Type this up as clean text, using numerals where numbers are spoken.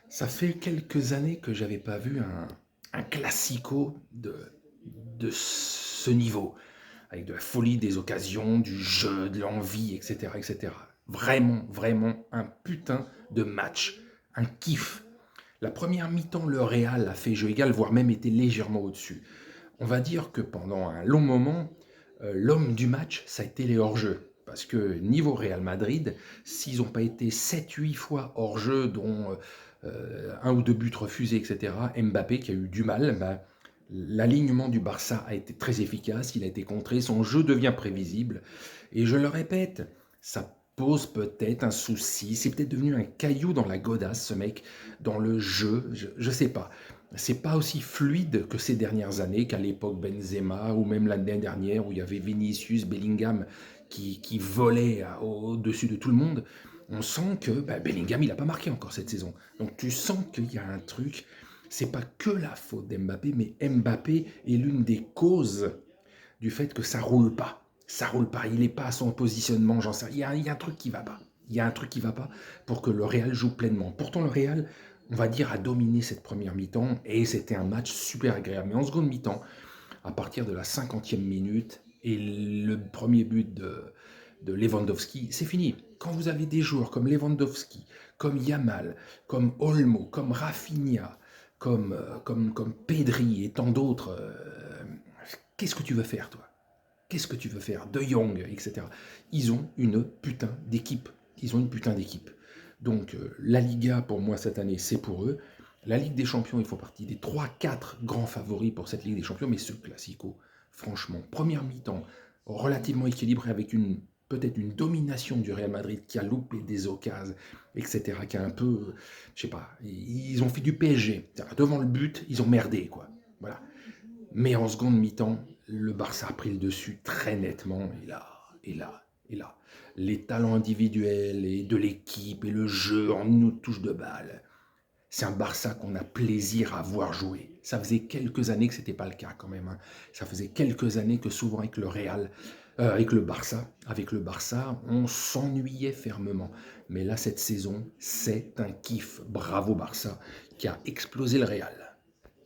Ça fait quelques années que j'avais pas vu un classico de ce niveau, avec de la folie, des occasions, du jeu, de l'envie, etc., etc. Vraiment, vraiment un putain de match, un kiff. La première mi-temps, le Real a fait jeu égal, voire même été légèrement au-dessus. On va dire que pendant un long moment, l'homme du match, ça a été les hors-jeux. Parce que niveau Real Madrid, s'ils n'ont pas été 7-8 fois hors-jeu, dont un ou deux buts refusés, etc., Mbappé qui a eu du mal, bah, l'alignement du Barça a été très efficace, il a été contré, son jeu devient prévisible. Et je le répète, ça pose peut-être un souci, c'est peut-être devenu un caillou dans la godasse, ce mec, dans le jeu, je sais pas. C'est pas aussi fluide que ces dernières années, qu'à l'époque Benzema, ou même l'année dernière où il y avait Vinicius, Bellingham qui volaient au-dessus de tout le monde. On sent que Bellingham, il n'a pas marqué encore cette saison. Donc tu sens qu'il y a un truc, c'est pas que la faute d'Mbappé, mais Mbappé est l'une des causes du fait que ça roule pas. Ça roule pas, il n'est pas à son positionnement, j'en sais rien. Il y a un truc qui va pas. Il y a un truc qui va pas pour que le Real joue pleinement. Pourtant, le Real, on va dire, a dominé cette première mi-temps et c'était un match super agréable. Mais en seconde mi-temps, à partir de la 50e minute et le premier but de Lewandowski, c'est fini. Quand vous avez des joueurs comme Lewandowski, comme Yamal, comme Olmo, comme Rafinha, comme Pedri et tant d'autres, qu'est-ce que tu veux faire, toi? Qu'est-ce que tu veux faire? De Jong, etc. Ils ont une putain d'équipe. Ils ont une putain d'équipe. Donc la Liga, pour moi, cette année, c'est pour eux. La Ligue des Champions, ils font partie des 3-4 grands favoris pour cette Ligue des Champions. Mais ce Classico, franchement, première mi-temps, relativement équilibré avec peut-être une domination du Real Madrid qui a loupé des occasions, etc., qui a un peu, je sais pas, ils ont fait du PSG. Devant le but, ils ont merdé, quoi. Voilà. Mais en seconde mi-temps, le Barça a pris le dessus très nettement. Et là. Les talents individuels et de l'équipe et le jeu en une touche de balle. C'est un Barça qu'on a plaisir à voir jouer. Ça faisait quelques années que ce n'était pas le cas quand même, hein. Ça faisait quelques années que souvent avec le Real, avec le Barça, on s'ennuyait fermement. Mais là, cette saison, c'est un kiff. Bravo Barça qui a explosé le Real.